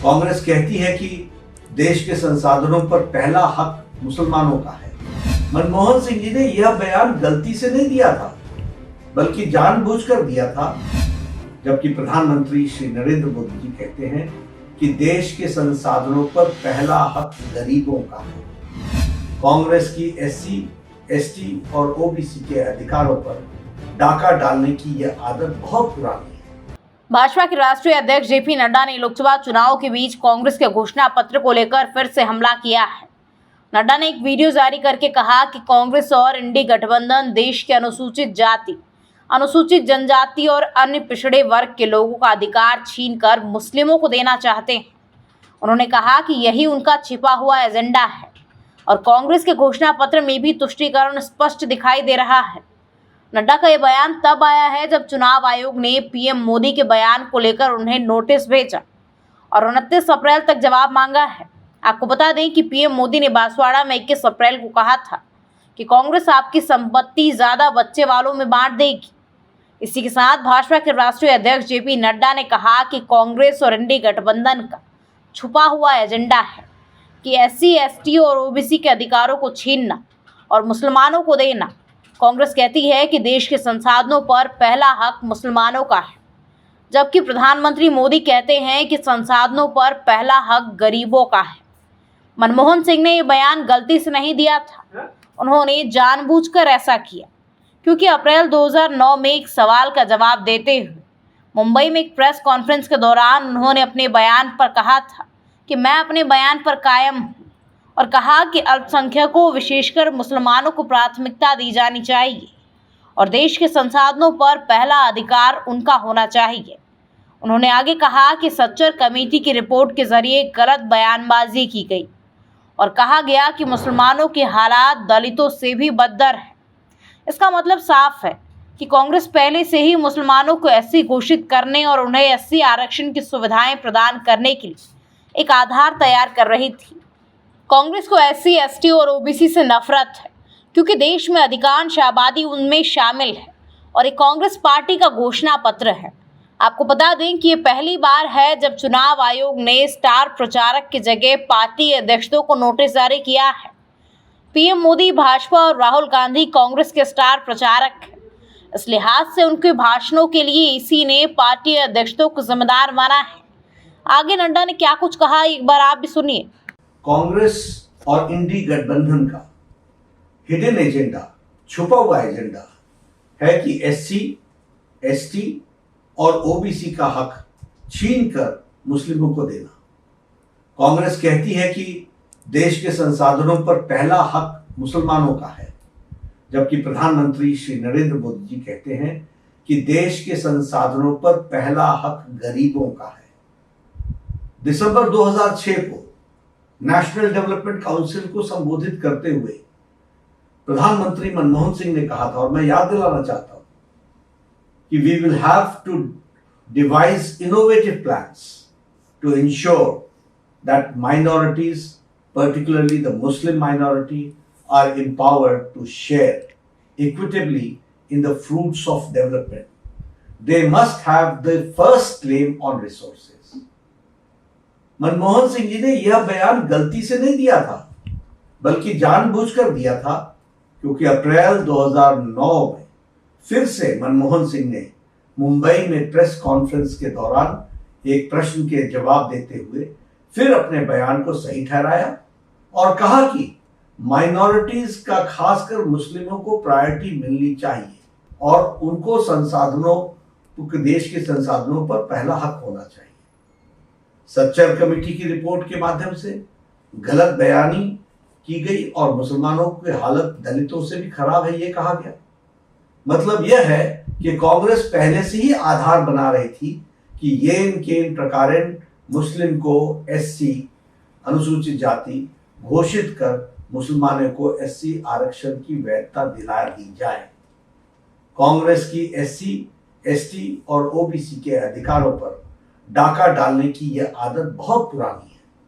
कांग्रेस कहती है कि देश के संसाधनों पर पहला हक मुसलमानों का है। मनमोहन सिंह जी ने यह बयान गलती से नहीं दिया था, बल्कि जानबूझकर दिया था, जबकि प्रधानमंत्री श्री नरेंद्र मोदी जी कहते हैं कि देश के संसाधनों पर पहला हक गरीबों का है। कांग्रेस की SC, ST और OBC के अधिकारों पर डाका डालने की यह आदत बहुत पुरानी है। भाजपा के राष्ट्रीय अध्यक्ष JP नड्डा ने लोकसभा चुनाव के बीच कांग्रेस के घोषणा पत्र को लेकर फिर से हमला किया है। नड्डा ने एक वीडियो जारी करके कहा कि कांग्रेस और इंडी गठबंधन देश के अनुसूचित जाति, अनुसूचित जनजाति और अन्य पिछड़े वर्ग के लोगों का अधिकार छीनकर मुस्लिमों को देना चाहते हैं। उन्होंने कहा कि यही उनका छिपा हुआ एजेंडा है और कांग्रेस के घोषणा पत्र में भी तुष्टीकरण स्पष्ट दिखाई दे रहा है। नड्डा का ये बयान तब आया है जब चुनाव आयोग ने PM मोदी के बयान को लेकर उन्हें नोटिस भेजा और 29 अप्रैल तक जवाब मांगा है। आपको बता दें कि PM मोदी ने बांसवाड़ा में 21 अप्रैल को कहा था कि कांग्रेस आपकी संपत्ति ज्यादा बच्चे वालों में बांट देगी। इसी के साथ भाजपा के राष्ट्रीय अध्यक्ष JP नड्डा ने कहा कि कांग्रेस और इंडी गठबंधन का छुपा हुआ एजेंडा है कि SC, ST और OBC के अधिकारों को छीनना और मुसलमानों को देना। कांग्रेस कहती है कि देश के संसाधनों पर पहला हक मुसलमानों का है, जबकि प्रधानमंत्री मोदी कहते हैं कि संसाधनों पर पहला हक गरीबों का है। मनमोहन सिंह ने यह बयान गलती से नहीं दिया था, उन्होंने जानबूझकर ऐसा किया, क्योंकि अप्रैल 2009 में एक सवाल का जवाब देते हुए मुंबई में एक प्रेस कॉन्फ्रेंस के दौरान उन्होंने अपने बयान पर कहा था कि मैं अपने बयान पर कायम हूँ और कहा कि अल्पसंख्यकों विशेषकर मुसलमानों को प्राथमिकता दी जानी चाहिए और देश के संसाधनों पर पहला अधिकार उनका होना चाहिए। उन्होंने आगे कहा कि सच्चर कमेटी की रिपोर्ट के जरिए गलत बयानबाजी की गई और कहा गया कि मुसलमानों के हालात दलितों से भी बदतर है। इसका मतलब साफ है कि कांग्रेस पहले से ही मुसलमानों को SC घोषित करने और उन्हें SC आरक्षण की सुविधाएं प्रदान करने के लिए एक आधार तैयार कर रही थी। कांग्रेस को SC, ST और OBC से नफरत है, क्योंकि देश में अधिकांश आबादी उनमें शामिल है और एक कांग्रेस पार्टी का घोषणा पत्र है। आपको बता दें कि ये पहली बार है जब चुनाव आयोग ने स्टार प्रचारक की जगह पार्टी अध्यक्षों को नोटिस जारी किया है। PM मोदी भाजपा और राहुल गांधी कांग्रेस के स्टार प्रचारक हैं। इस लिहाज से उनके भाषणों के लिए इसी ने पार्टी अध्यक्षों को जिम्मेदार माना है। आगे नड्डा ने क्या कुछ कहा, एक बार आप भी सुनिए। कांग्रेस और इंडी गठबंधन का हिडन एजेंडा, छुपा हुआ एजेंडा है कि SC, ST और OBC का हक छीनकर मुस्लिमों को देना। कांग्रेस कहती है कि देश के संसाधनों पर पहला हक मुसलमानों का है, जबकि प्रधानमंत्री श्री नरेंद्र मोदी जी कहते हैं कि देश के संसाधनों पर पहला हक गरीबों का है। दिसंबर 2006 को नेशनल डेवलपमेंट काउंसिल को संबोधित करते हुए प्रधानमंत्री मनमोहन सिंह ने कहा था, और मैं याद दिलाना चाहता हूं कि we will have to devise innovative plans to ensure that minorities, particularly the Muslim minority, are empowered to share equitably in the fruits of development. They must have the first claim on resources. Manmohan Singh ji ने यह बयान गलती से नहीं दिया था, बल्कि जानबूझकर दिया था, क्योंकि अप्रैल 2009 में फिर से मनमोहन सिंह ने मुंबई में प्रेस कॉन्फ्रेंस के दौरान एक प्रश्न के जवाब देते हुए फिर अपने बयान को सही ठहराया और कहा कि माइनॉरिटीज का, खासकर मुस्लिमों को प्रायोरिटी मिलनी चाहिए और उनको संसाधनों, देश के संसाधनों पर पहला हक होना चाहिए। सच्चर कमेटी की रिपोर्ट के माध्यम से गलत बयानी की गई और मुसलमानों की हालत दलितों से भी खराब है, ये कहा गया। मतलब यह है कि कांग्रेस पहले से ही आधार बना रही थी कि येन केन प्रकारेण मुस्लिम को SC, अनुसूचित जाति घोषित कर मुसलमानों को SC आरक्षण की वैधता दिला दी जाए। कांग्रेस की SC, ST और OBC के अधिकारों पर डाका डालने की यह आदत बहुत पुरानी है।